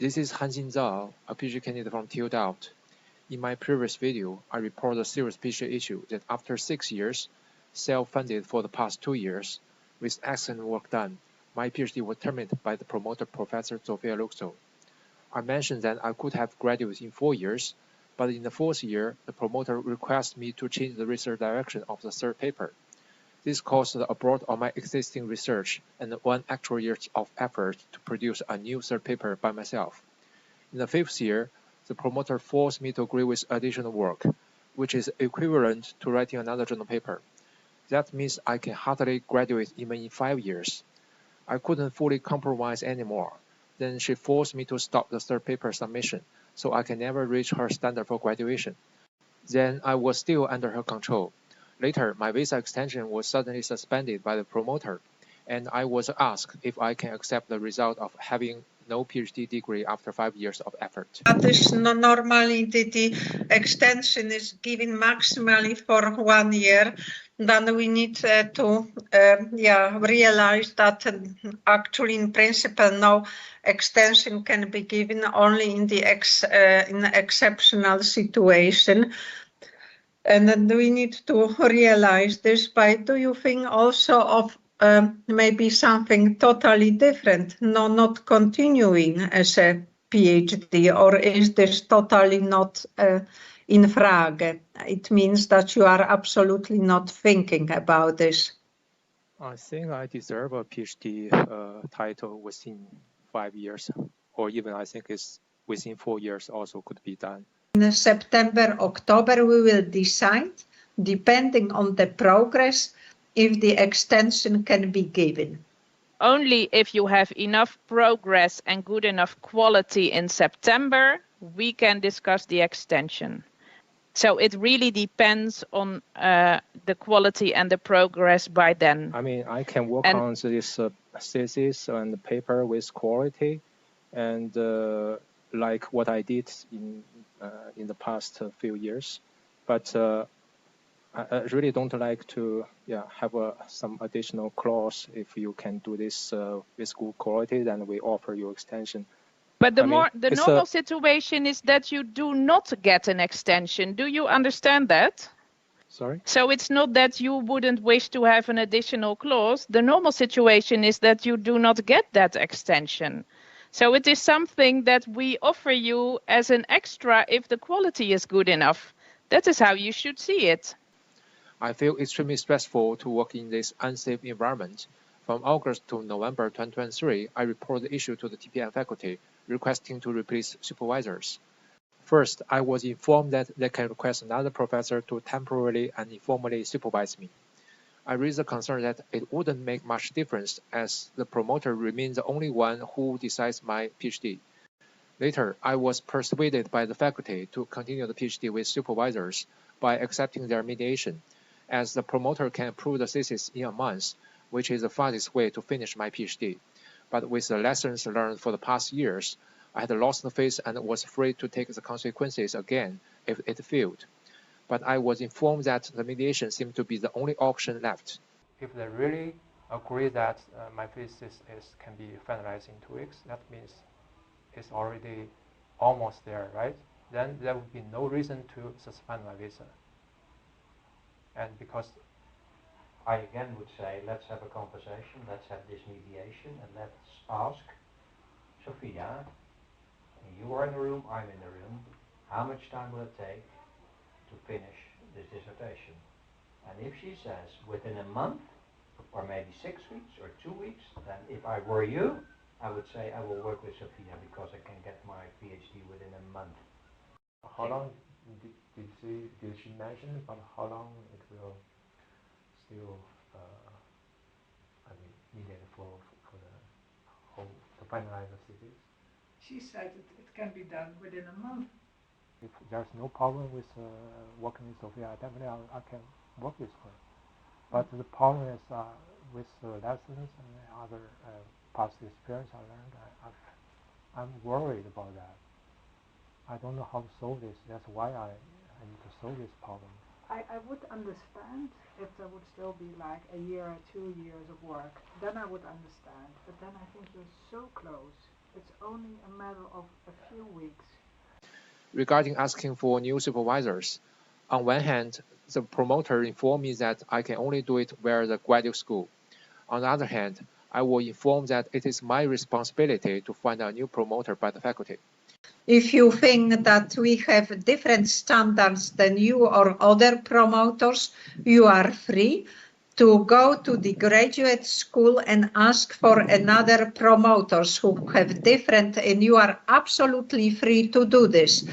This is Hanxin Zhao, a PhD candidate from TU Delft. In my previous video, I reported a serious PhD issue that after 6 years, self-funded for the past 2 years, with excellent work done, my PhD was terminated by the promoter Professor Zofia Lukszo. I mentioned that I could have graduated in 4 years, but in the 4th year, the promoter requested me to change the research direction of the third paper. This caused the abort of my existing research and 1 actual year of effort to produce a new third paper by myself. In the 5th year, the promoter forced me to agree with additional work, which is equivalent to writing another journal paper. That means I can hardly graduate even in 5 years. I couldn't fully compromise anymore. Then she forced me to stop the third paper submission, so I can never reach her standard for graduation. Then I was still under her control. Later, my visa extension was suddenly suspended by the promoter, and I was asked if I can accept the result of having no PhD degree after 5 years of effort. That is normally the extension is given maximally for 1 year. Then we need to realize that actually in principle no extension can be given only in the in exceptional situation. And then we need to realize this. But do you think also of maybe something totally different, not continuing as a PhD, or is this totally not in Frage? It means that you are absolutely not thinking about this. I think I deserve a PhD title within 5 years, or even I think it's within 4 years also could be done. In September, October, we will decide, depending on the progress, if the extension can be given. Only if you have enough progress and good enough quality in September, we can discuss the extension. So it really depends on the quality and the progress by then. I mean, I can work on this thesis and the paper with quality, and like what I did in the past few years, but I really don't like to have some additional clause. If you can do this with good quality, then we offer you extension. But the normal situation is that you do not get an extension. Do you understand that? Sorry? So it's not that you wouldn't wish to have an additional clause. The normal situation is that you do not get that extension. So it is something that we offer you as an extra if the quality is good enough. That is how you should see it. I feel extremely stressful to work in this unsafe environment. From August to November 2023, I reported the issue to the TPM faculty, requesting to replace supervisors. First, I was informed that they can request another professor to temporarily and informally supervise me. I raised the concern that it wouldn't make much difference as the promoter remains the only one who decides my PhD. Later, I was persuaded by the faculty to continue the PhD with supervisors by accepting their mediation, as the promoter can approve the thesis in a month, which is the fastest way to finish my PhD. But with the lessons learned for the past years, I had lost the faith and was afraid to take the consequences again if it failed. But I was informed that the mediation seemed to be the only option left. If they really agree that my thesis can be finalized in 2 weeks, that means it's already almost there, right? Then there would be no reason to suspend my visa. And because I again would say, let's have a conversation, let's have this mediation, and let's ask Zofia, you are in the room, I'm in the room, how much time will it take to finish this dissertation? And if she says within a month, or maybe 6 weeks or 2 weeks, then if I were you, I would say I will work with Zofia because I can get my PhD within a month. How long did she mention about how long it will still needed for to finalize the thesis? She said it can be done within a month. If there's no problem with working with Zofia, definitely I can work with her. But the problem is with the lessons and other past experience I learned, I'm worried about that. I don't know how to solve this. That's why I need to solve this problem. I would understand if there would still be like a year or 2 years of work. Then I would understand. But then I think you're so close. it's only a matter of a few weeks. Regarding asking for new supervisors, on one hand, the promoter informed me that I can only do it via the graduate school. On the other hand, I was informed that it is my responsibility to find a new promoter by the faculty. If you think that we have different standards than you or other promoters, you are free to go to the graduate school and ask for another promoters who have different, and you are absolutely free to do this.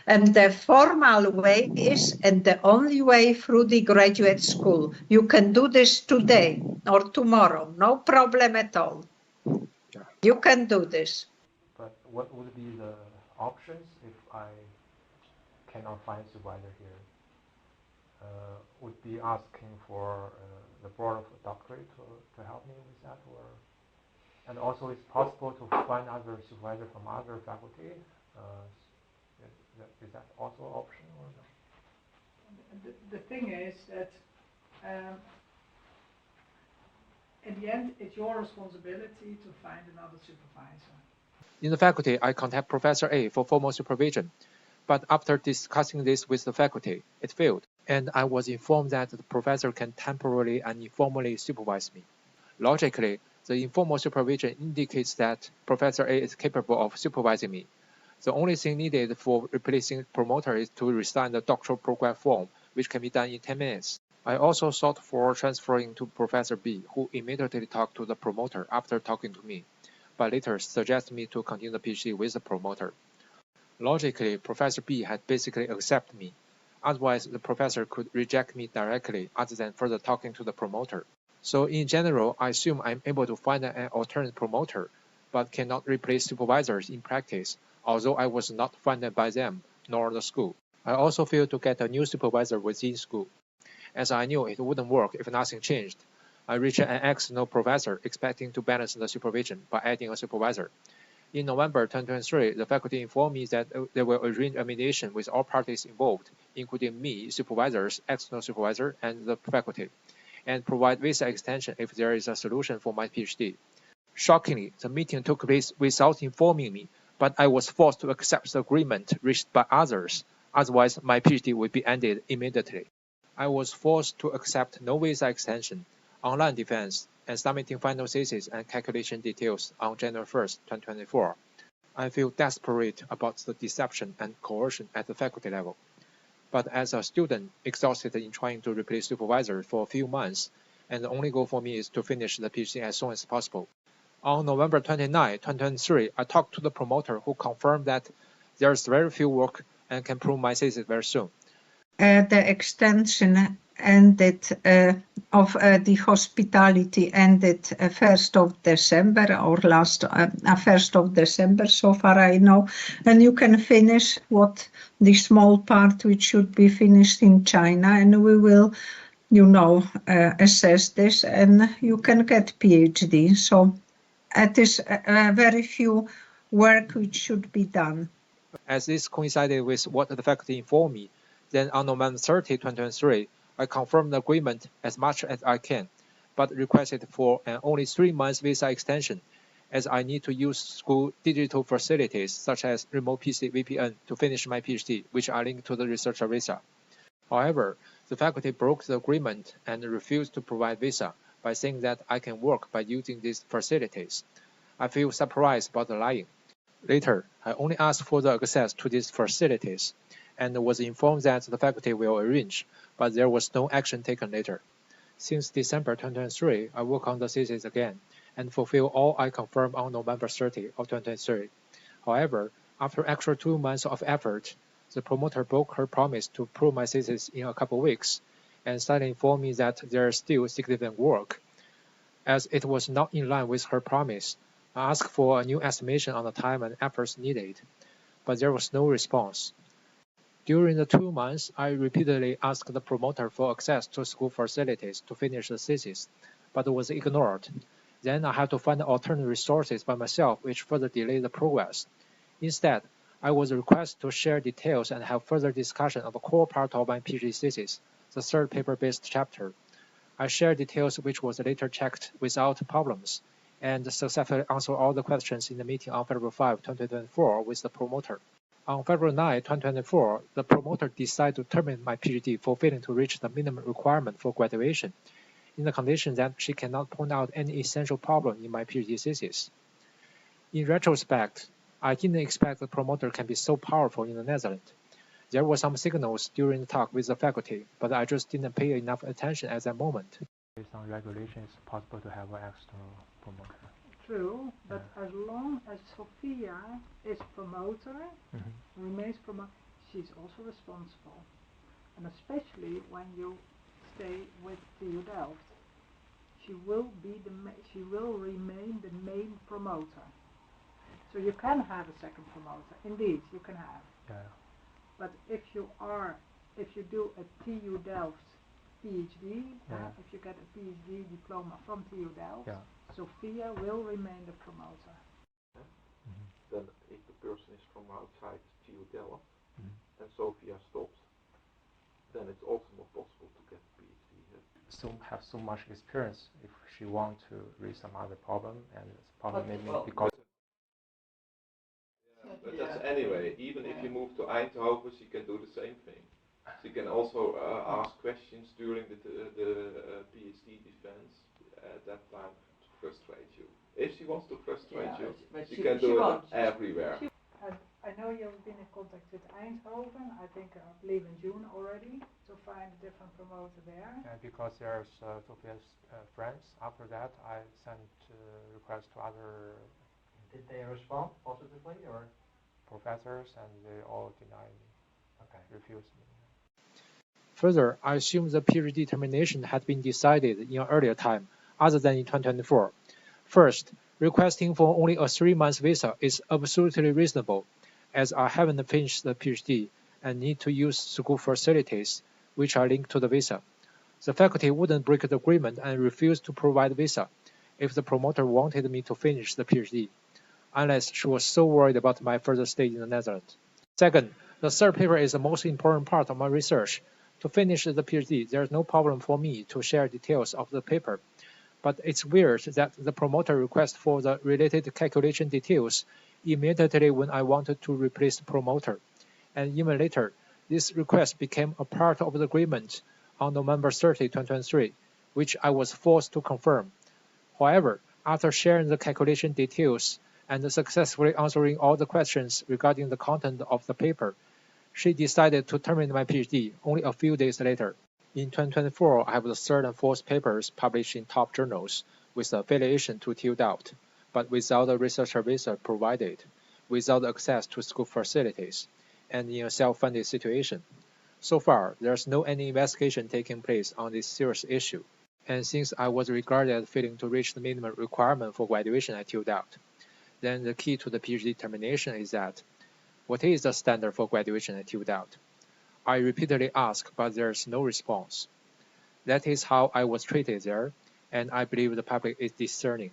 And the formal way is, and the only way, through the graduate school. You can do this today or tomorrow, no problem at all. Yeah. You can do this. But what would be the options if I cannot find a supervisor here? Would be asking for the Prof doctorate to help me with that, or and also it's possible to find other supervisor from other faculty. Is that also an option or no? The thing is that in the end, it's your responsibility to find another supervisor. In the faculty, I contact Professor A for formal supervision, but after discussing this with the faculty, it failed, and I was informed that the professor can temporarily and informally supervise me. Logically, the informal supervision indicates that Professor A is capable of supervising me. The only thing needed for replacing promoter is to resign the doctoral program form, which can be done in 10 minutes. I also sought for transferring to Professor B, who immediately talked to the promoter after talking to me, but later suggested me to continue the PhD with the promoter. Logically, Professor B had basically accepted me. Otherwise, the professor could reject me directly other than further talking to the promoter. So in general, I assume I'm able to find an alternate promoter, but cannot replace supervisors in practice, although I was not funded by them, nor the school. I also failed to get a new supervisor within school. As I knew it wouldn't work if nothing changed, I reached an external professor expecting to balance the supervision by adding a supervisor. In November 2023, the faculty informed me that they will arrange a mediation with all parties involved, including me, supervisors, external supervisor, and the faculty, and provide visa extension if there is a solution for my PhD. Shockingly, the meeting took place without informing me, but I was forced to accept the agreement reached by others, otherwise my PhD would be ended immediately. I was forced to accept no visa extension, online defense, and submitting final thesis and calculation details on January 1, 2024. I feel desperate about the deception and coercion at the faculty level. But as a student, exhausted in trying to replace supervisor for a few months, and the only goal for me is to finish the PhD as soon as possible. On November 29, 2023, I talked to the promoter who confirmed that there's very few work and can prove my thesis very soon. The extension ended of the hospitality ended 1st of December or last 1st of December, so far I know, and you can finish what the small part which should be finished in China, and we will, assess this, and you can get PhD. So it is very few work which should be done. As this coincided with what the faculty informed me, then on November 30, 2023, I confirmed the agreement as much as I can, but requested for an only 3 months visa extension, as I need to use school digital facilities such as remote PC VPN to finish my PhD, which are linked to the researcher visa. However, the faculty broke the agreement and refused to provide visa by saying that I can work by using these facilities. I feel surprised about the lying. Later, I only asked for the access to these facilities, and was informed that the faculty will arrange, but there was no action taken later. Since December 2023, I work on the thesis again, and fulfill all I confirmed on November 30 of 2023. However, after extra 2 months of effort, the promoter broke her promise to prove my thesis in a couple weeks, and suddenly informed me that there is still significant work. As it was not in line with her promise, I asked for a new estimation on the time and efforts needed, but there was no response. During the 2 months, I repeatedly asked the promoter for access to school facilities to finish the thesis, but was ignored. Then I had to find alternate resources by myself, which further delayed the progress. Instead, I was requested to share details and have further discussion on the core part of my PhD thesis, the third paper-based chapter. I shared details which was later checked without problems, and successfully answered all the questions in the meeting on February 5, 2024 with the promoter. On February 9, 2024, the promoter decided to terminate my PhD for failing to reach the minimum requirement for graduation, in the condition that she cannot point out any essential problem in my PhD thesis. In retrospect, I didn't expect the promoter can be so powerful in the Netherlands. There were some signals during the talk with the faculty, but I just didn't pay enough attention at that moment. Based on regulation, it's possible to have an external promoter. True, but as long as Zofia is promoter, remains promoter, she's also responsible. And especially when you stay with TU Delft, she will remain the main promoter. So you can have a second promoter. Indeed, you can have. Yeah. But if you do a TU Delft PhD, if you get a PhD diploma from TU Delft, Zofia will remain the promoter. Then if the person is from outside TU Delft and Zofia stops, then it's also not possible to get a PhD. So have so much experience if she want to read some other problem, and it's problem maybe because. But that's anyway, even if you move to Eindhoven, she can do the same thing. She can also ask questions during the PhD defense at that time to frustrate you. If she wants to frustrate you, she can do it everywhere. I know you've been in contact with Eindhoven, I believe in June already, to find a different promoter there. And because there's Zofia's friends, after that I sent requests to other. Did they respond positively or? Professors, and they all denied me. Okay. Refused me. Further, I assume the PhD termination had been decided in an earlier time, other than in 2024. First, requesting for only a 3-month visa is absolutely reasonable, as I haven't finished the PhD and need to use school facilities, which are linked to the visa. The faculty wouldn't break the agreement and refuse to provide visa if the promoter wanted me to finish the PhD, unless she was so worried about my further stay in the Netherlands. Second, the third paper is the most important part of my research. To finish the PhD, there is no problem for me to share details of the paper, but it's weird that the promoter requests for the related calculation details immediately when I wanted to replace the promoter, and even later, this request became a part of the agreement on November 30, 2023, which I was forced to confirm. However, after sharing the calculation details and successfully answering all the questions regarding the content of the paper, she decided to terminate my PhD only a few days later. In 2024, I have the third and fourth papers published in top journals with affiliation to TU Delft, but without a researcher visa provided, without access to school facilities, and in a self-funded situation. So far, there's no any investigation taking place on this serious issue, and since I was regarded as failing to reach the minimum requirement for graduation at TU Delft, then the key to the PhD termination is that, what is the standard for graduation at TU Delft? I repeatedly ask, but there's no response. That is how I was treated there, and I believe the public is discerning.